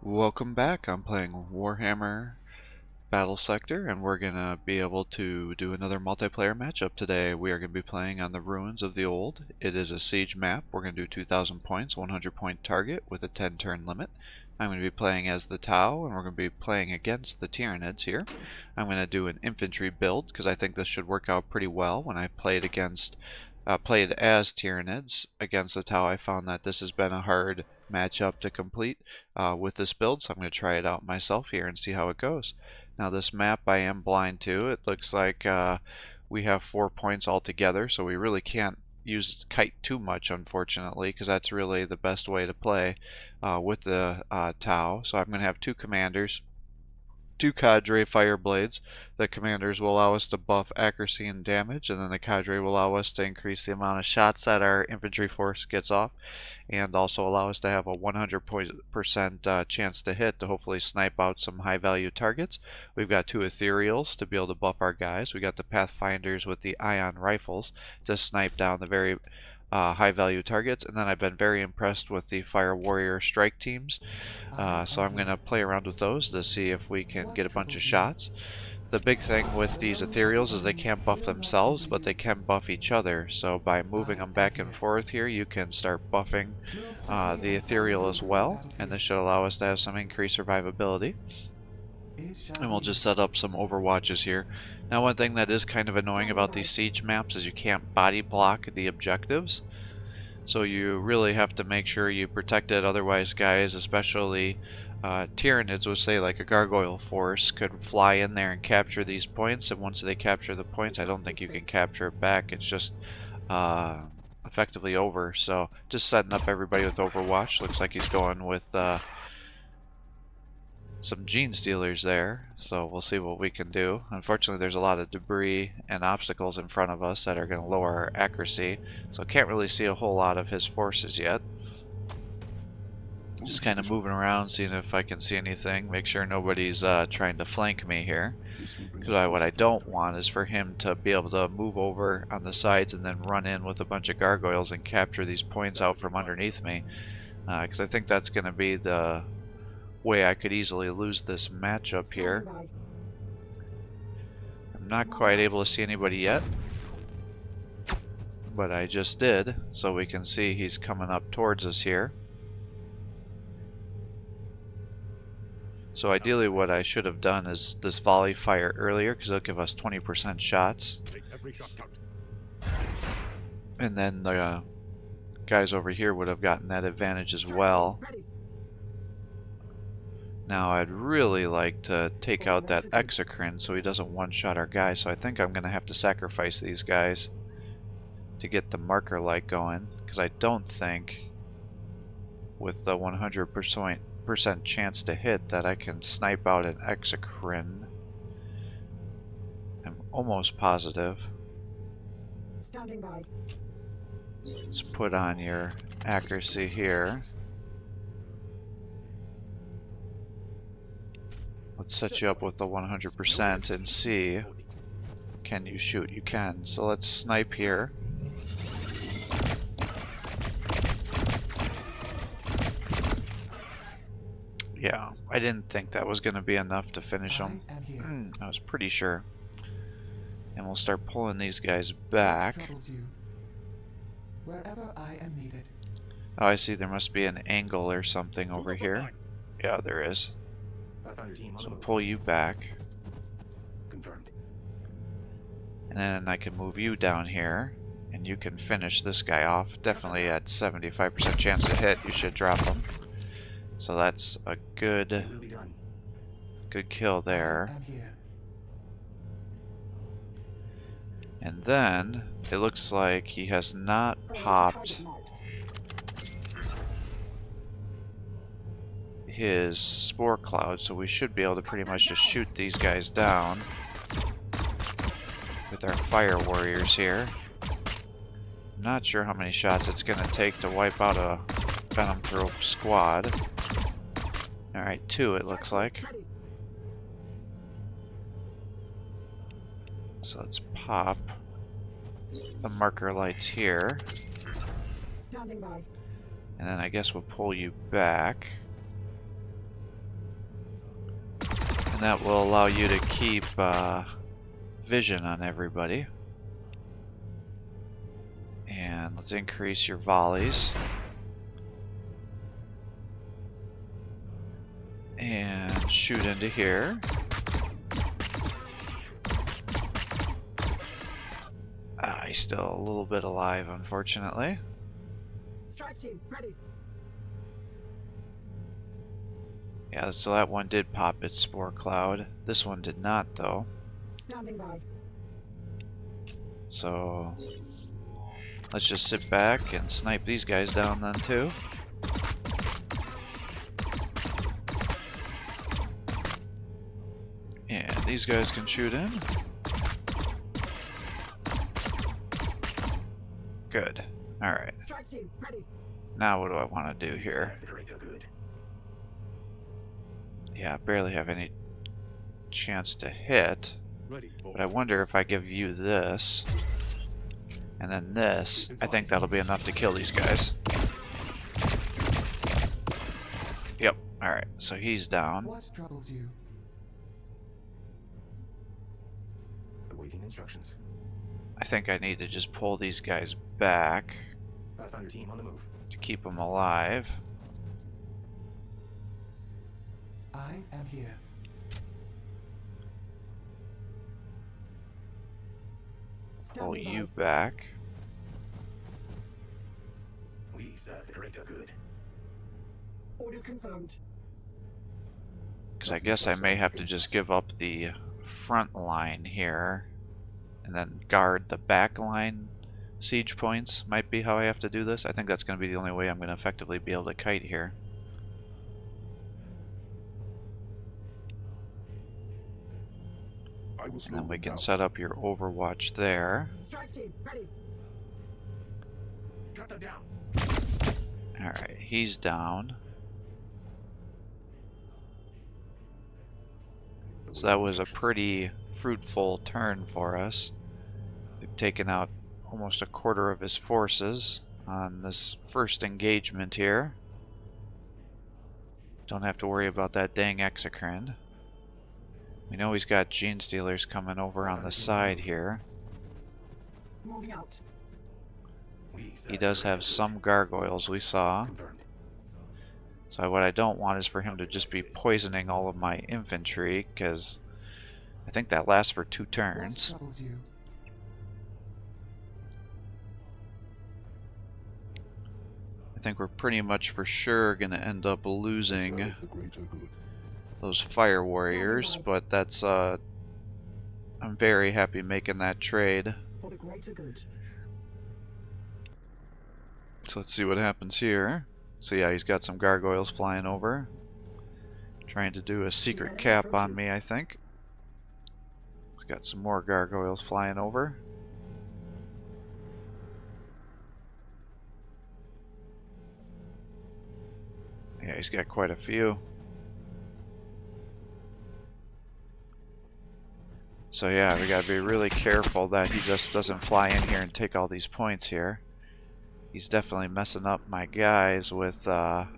Welcome back. I'm playing Warhammer Battlesector, and we're gonna be able to do another multiplayer matchup today. We are gonna be playing on the Ruins of the Old. It is a siege map. We're gonna do 2,000 points, 100 point target with a 10 turn limit. I'm gonna be playing as the Tau, and we're gonna be playing against the Tyranids here. I'm gonna do an infantry build because I think this should work out pretty well. When I played as Tyranids against the Tau, I found that this has been a hard matchup to complete with this build, so I'm going to try it out myself here and see how it goes. Now this map I am blind to. It looks like we have 4 points altogether, so we really can't use kite too much, unfortunately, because that's really the best way to play with the Tau. So I'm going to have 2 commanders, 2 cadre fire blades. The commanders will allow us to buff accuracy and damage, and then the cadre will allow us to increase the amount of shots that our infantry force gets off, and also allow us to have a 100% chance to hit to hopefully snipe out some high value targets. We've got 2 ethereals to be able to buff our guys. We got the pathfinders with the ion rifles to snipe down the very high value targets, and then I've been very impressed with the fire warrior strike teams, so I'm going to play around with those to see if we can get a bunch of shots. The big thing with these ethereals is they can't buff themselves, but they can buff each other. So by moving them back and forth here, you can start buffing the ethereal as well, and this should allow us to have some increased survivability. And we'll just set up some overwatches here. Now, one thing that is kind of annoying about these siege maps is you can't body block the objectives. So you really have to make sure you protect it, otherwise guys, especially Tyranids would say, like a gargoyle force, could fly in there and capture these points, and once they capture the points, I don't think you can capture it back. It's just effectively over. So just setting up everybody with Overwatch. Looks like he's going with some gene stealers there, so we'll see what we can do. Unfortunately, there's a lot of debris and obstacles in front of us that are going to lower our accuracy, so can't really see a whole lot of his forces yet. Just kind of moving around, seeing if I can see anything, make sure nobody's trying to flank me here. Because what I don't want is for him to be able to move over on the sides and then run in with a bunch of gargoyles and capture these points out from underneath me, because I think that's going to be the way I could easily lose this matchup here. I'm not quite able to see anybody yet, but I just did, so we can see he's coming up towards us here. So ideally what I should have done is this volley fire earlier, because it'll give us 20% shots. And then the guys over here would have gotten that advantage as well. Now I'd really like to take out that exocrine so he doesn't one-shot our guys, so I think I'm going to have to sacrifice these guys to get the marker light going, because I don't think with the 100% chance to hit that I can snipe out an exocrine. I'm almost positive. Standing by. Let's put on your accuracy here. Let's set you up with the 100% and see. Can you shoot? You can. So let's snipe here. Yeah, I didn't think that was going to be enough to finish him. I was pretty sure. And we'll start pulling these guys back. Wherever I am needed. Oh, I see. There must be an angle or something over here. Yeah, there is. So pull you back. Confirmed. And then I can move you down here, and you can finish this guy off. Definitely at 75% chance to hit, you should drop him. So that's a good kill there. And then it looks like he has not popped his spore cloud, so we should be able to pretty much just shoot these guys down with our fire warriors here. I'm not sure how many shots it's going to take to wipe out a Venom Throw squad. Alright, 2 it looks like. So let's pop the marker lights here. Standing by. And then I guess we'll pull you back. And that will allow you to keep vision on everybody. And let's increase your volleys. And shoot into here. He's still a little bit alive, unfortunately. Strike team, ready. Yeah, so that one did pop its spore cloud. This one did not, though. Standing by. So let's just sit back and snipe these guys down then, too. And these guys can shoot in. Good. Alright. Strike team, ready. Now what do I want to do here? Yeah, I barely have any chance to hit. But I wonder if I give you this, and then this, I think that'll be enough to kill these guys. Yep, alright, so he's down. What troubles you? Awaiting instructions. I think I need to just pull these guys back Pathfinder team on the move. to keep them alive. I am here. Pull Standing you by. back. We serve the greater good. Orders confirmed. Because I guess I may have to just give up the front line here and then guard the back line siege points. Might be how I have to do this. I think that's going to be the only way I'm going to effectively be able to kite here. And then we can set up your overwatch there. Strike team, ready. Cut them down. Alright, he's down. So that was a pretty fruitful turn for us. We've taken out almost a quarter of his forces on this first engagement here. Don't have to worry about that dang exocrine. We know he's got gene stealers coming over on the side here. Moving out. He does have some gargoyles, we saw. Confirmed. So what I don't want is for him to just be poisoning all of my infantry, because I think that lasts for 2 turns. What troubles you? I think we're pretty much for sure going to end up losing those fire warriors, but that's I'm very happy making that trade. For the greater good. So let's see what happens here. So yeah, he's got some gargoyles flying over, trying to do a secret cap on me, I think. He's got some more gargoyles flying over. Yeah, he's got quite a few. So yeah, we gotta be really careful that he just doesn't fly in here and take all these points here. He's definitely messing up my guys with the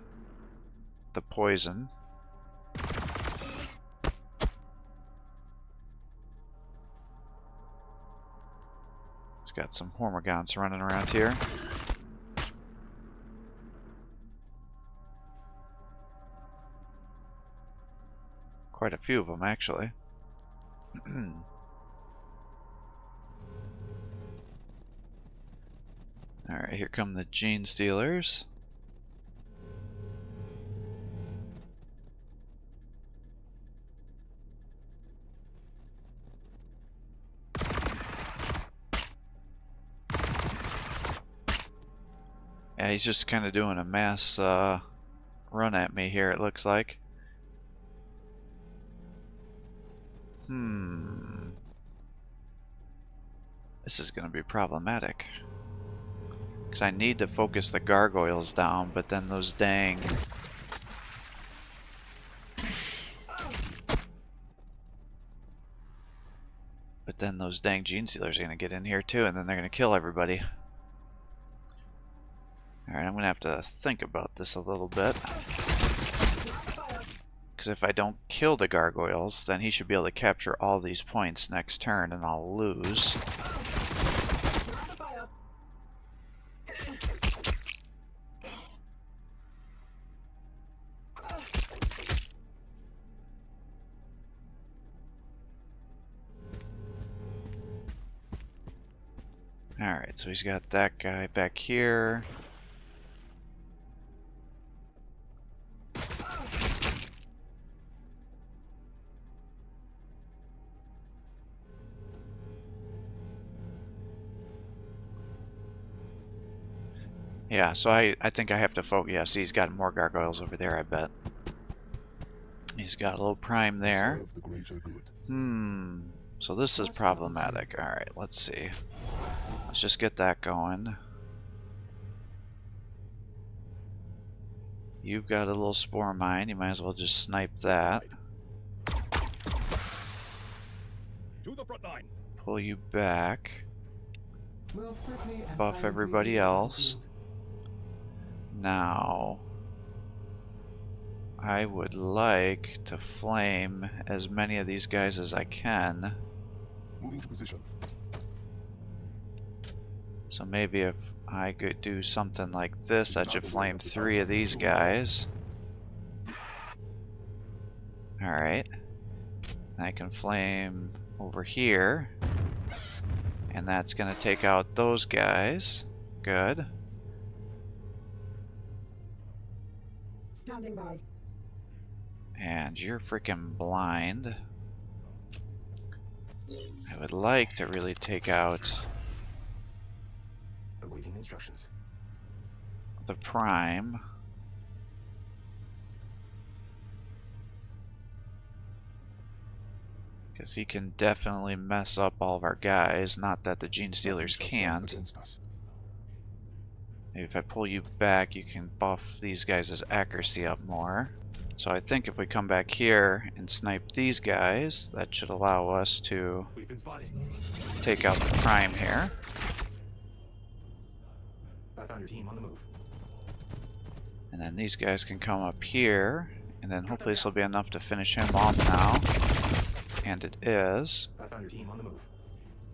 poison. He's got some Hormagaunts running around here. Quite a few of them, actually. Alright, here come the gene stealers. Yeah, he's just kind of doing a mass run at me here, it looks like. This is going to be problematic. Because I need to focus the gargoyles down, but then those dang... But then those dang gene stealers are going to get in here too, and then they're going to kill everybody. Alright, I'm going to have to think about this a little bit. Because if I don't kill the gargoyles, then he should be able to capture all these points next turn and I'll lose. Alright, so he's got that guy back here. Yeah, so I think I have to focus. Yeah, see, he's got more gargoyles over there, I bet. He's got a little prime there. So this is problematic. Alright, let's see. Let's just get that going. You've got a little spore mine. You might as well just snipe that. To the front line. Pull you back. Buff everybody else. Now, I would like to flame as many of these guys as I can. Moving to position. So maybe if I could do something like this, I should flame 3 of these guys. Alright. I can flame over here. And that's going to take out those guys. Good. Standing by. And you're freaking blind. I would like to really take out Awaiting instructions. the prime. Because he can definitely mess up all of our guys. Not that the Gene Stealers can't. Maybe if I pull you back, you can buff these guys' accuracy up more. So I think if we come back here and snipe these guys, that should allow us to We've been spotted. take out the prime here. I found your team on the move. And then these guys can come up here, and then hopefully this will be enough to finish him off now. And it is. I found your team on the move.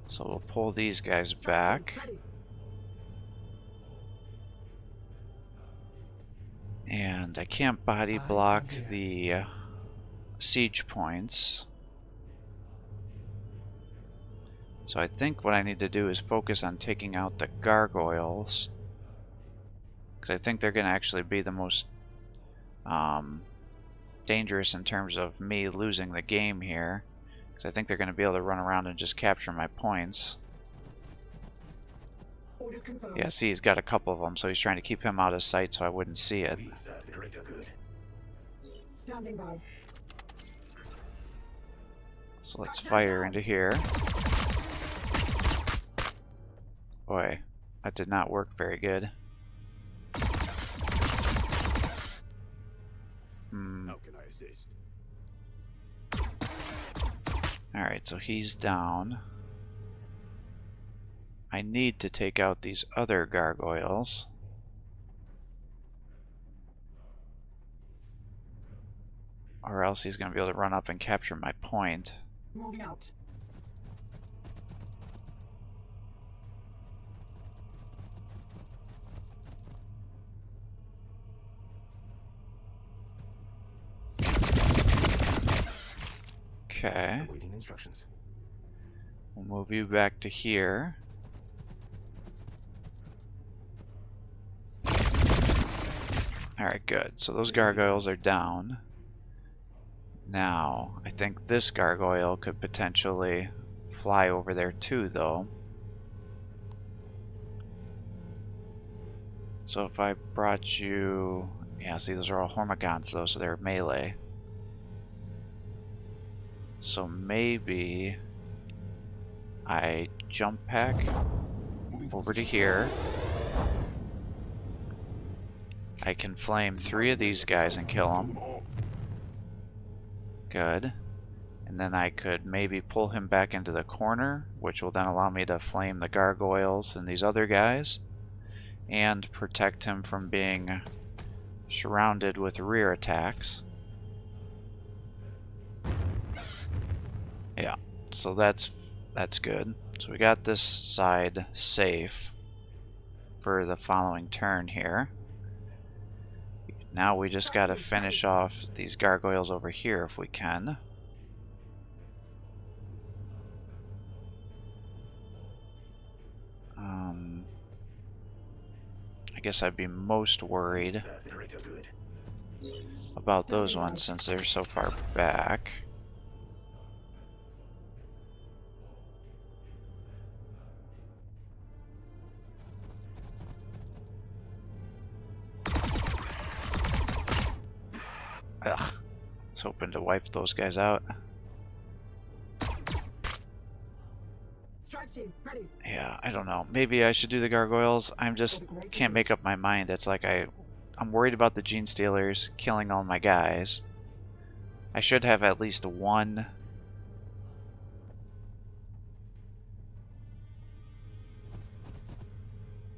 So we'll pull these guys back. And I can't body block the siege points. So I think what I need to do is focus on taking out the gargoyles. Because I think they're going to actually be the most dangerous in terms of me losing the game here. Because I think they're going to be able to run around and just capture my points. Orders confirmed. Yeah, see, he's got a couple of them, so he's trying to keep him out of sight so I wouldn't see it. We serve the greater good. Standing by. So let's fire into here. Boy, that did not work very good. How can I assist? Alright, so he's down. I need to take out these other gargoyles. Or else he's going to be able to run up and capture my point. Moving out. Okay. Awaiting instructions. We'll move you back to here. Alright, good. So those gargoyles are down. Now, I think this gargoyle could potentially fly over there too, though. So if I brought you... Yeah, see, those are all Hormigons, though, so they're melee. So maybe I jump pack over to here. I can flame 3 of these guys and kill them. Good. And then I could maybe pull him back into the corner, which will then allow me to flame the gargoyles and these other guys, and protect him from being surrounded with rear attacks. So that's good. So we got this side safe for the following turn here. Now we just gotta finish off these gargoyles over here if we can. I guess I'd be most worried about those ones since they're so far back. Ugh. I was hoping to wipe those guys out. Strike team, ready. Yeah, I don't know. Maybe I should do the gargoyles. I'm just can't make up my mind. It's like I'm worried about the gene stealers killing all my guys. I should have at least one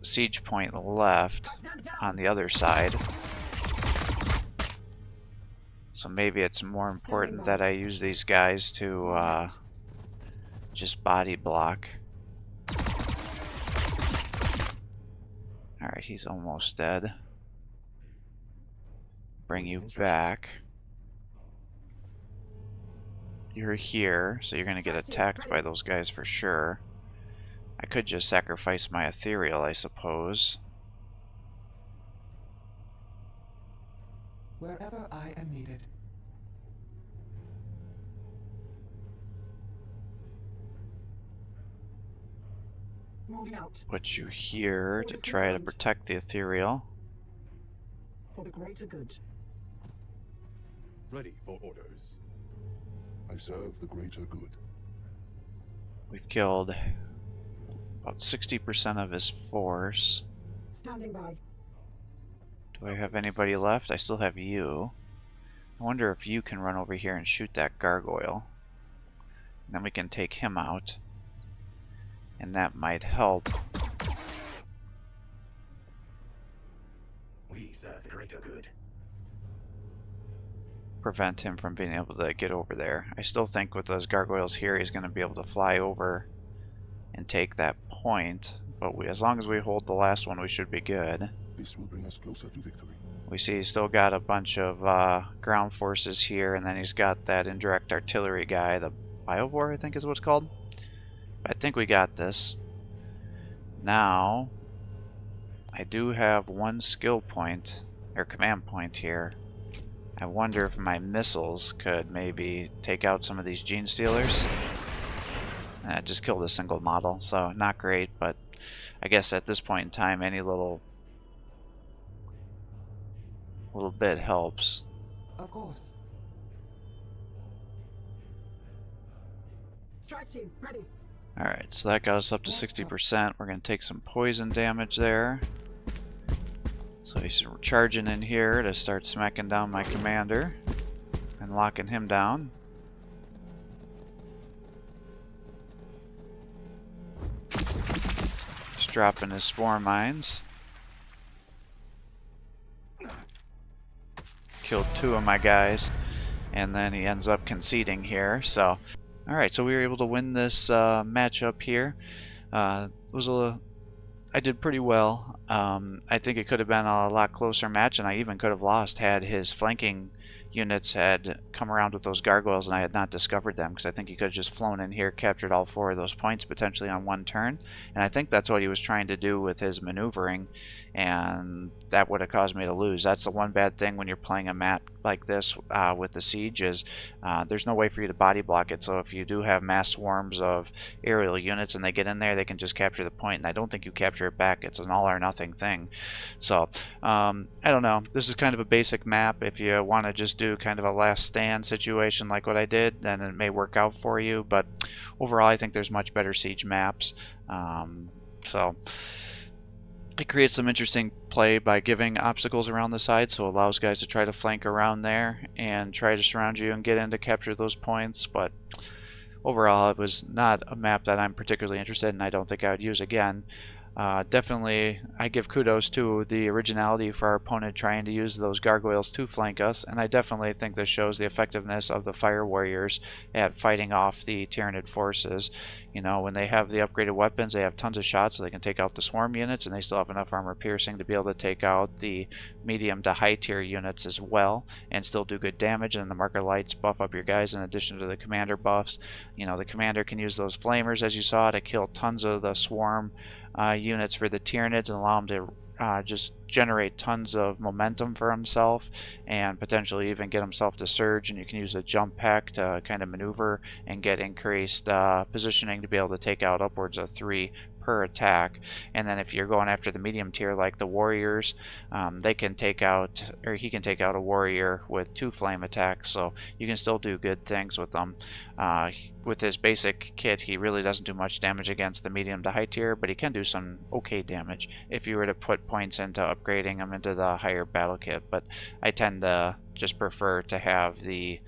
siege point left on the other side. So maybe it's more important that I use these guys to just body block. Alright, he's almost dead. Bring you back. You're here, so you're gonna get attacked by those guys for sure. I could just sacrifice my ethereal, I suppose. Wherever I am needed. Moving out. Put you here to try to protect the ethereal. For the greater good. Ready for orders. I serve the greater good. We've killed about 60% of his force. Standing by. Do I have anybody left? I still have you. I wonder if you can run over here and shoot that gargoyle. And then we can take him out. And that might help. We serve the greater good. Prevent him from being able to get over there. I still think with those gargoyles here he's going to be able to fly over and take that point. But as long as we hold the last one, we should be good. This will bring us closer to victory. We see he's still got a bunch of ground forces here, and then he's got that indirect artillery guy, the Biobor I think is what it's called. I think we got this. Now, I do have one skill point, or command point here. I wonder if my missiles could maybe take out some of these gene stealers. Just killed a single model, so not great, but I guess at this point in time any little bit helps. Of course. Strike team, ready. Alright, so that got us up to 60%. We're going to take some poison damage there. So he's charging in here to start smacking down my commander and locking him down. He's dropping his spore mines. Killed 2 of my guys, and then he ends up conceding here. So, alright, so we were able to win this matchup here. I did pretty well. I think it could have been a lot closer match, and I even could have lost had his flanking units had come around with those gargoyles and I had not discovered them, because I think he could have just flown in here, captured all 4 of those points potentially on one turn, and I think that's what he was trying to do with his maneuvering, and that would have caused me to lose. That's the one bad thing when you're playing a map like this with the siege is there's no way for you to body block it, so if you do have mass swarms of aerial units and they get in there, they can just capture the point, and I don't think you capture it back. It's an all or nothing thing. So I don't know, this is kind of a basic map. If you want to just do kind of a last stand situation like what I did, then it may work out for you, but overall I think there's much better siege maps. So it creates some interesting play by giving obstacles around the side, so it allows guys to try to flank around there and try to surround you and get in to capture those points. But overall it was not a map that I'm particularly interested in. I don't think I would use again. Definitely, I give kudos to the originality for our opponent trying to use those gargoyles to flank us, and I definitely think this shows the effectiveness of the fire warriors at fighting off the Tyranid forces. You know, when they have the upgraded weapons, they have tons of shots, so they can take out the swarm units, and they still have enough armor piercing to be able to take out the medium to high tier units as well, and still do good damage. And the marker lights buff up your guys in addition to the commander buffs. You know, the commander can use those flamers, as you saw, to kill tons of the swarm units for the Tyranids and allow him to just generate tons of momentum for himself and potentially even get himself to surge. And you can use a jump pack to kind of maneuver and get increased positioning to be able to take out upwards of 3 per attack. And then if you're going after the medium tier like the warriors, they can take out, or he can take out a warrior with 2 flame attacks, so you can still do good things with them. With his basic kit, he really doesn't do much damage against the medium to high tier, but he can do some okay damage if you were to put points into upgrading him into the higher battle kit. But I tend to just prefer to have the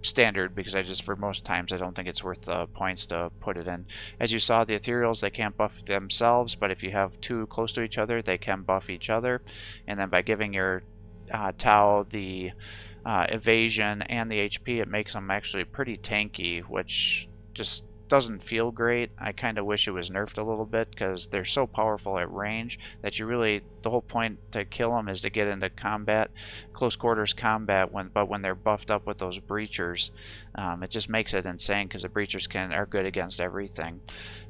standard, because I just, for most times, I don't think it's worth the points to put it in. As you saw, the ethereals, they can't buff themselves, but if you have 2 close to each other, they can buff each other. And then by giving your Tau the evasion and the HP, it makes them actually pretty tanky, which just doesn't feel great. I kind of wish it was nerfed a little bit, because they're so powerful at range that you really, the whole point to kill them is to get into combat, close quarters combat. But when they're buffed up with those breachers, it just makes it insane, because the breachers are good against everything.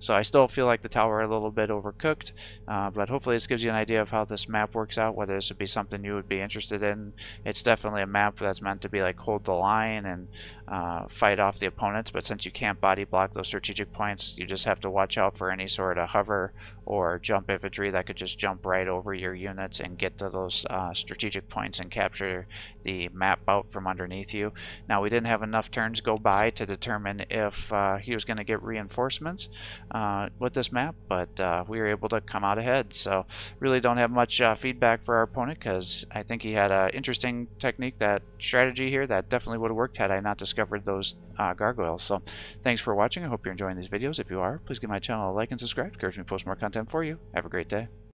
So I still feel like the tower are a little bit overcooked, but hopefully this gives you an idea of how this map works out, whether this would be something you would be interested in. It's definitely a map that's meant to be like hold the line and fight off the opponents, but since you can't body block those strategic points, you just have to watch out for any sort of hover or jump infantry that could just jump right over your units and get to those strategic points and capture the map out from underneath you. Now, we didn't have enough turns go by to determine if he was going to get reinforcements with this map, but we were able to come out ahead. So really don't have much feedback for our opponent, because I think he had an interesting technique, that strategy here, that definitely would have worked had I not discovered those gargoyles. So thanks for watching. I hope you're enjoying these videos. If you are, please give my channel a like and subscribe. It encourages me to post more content for you. Have a great day.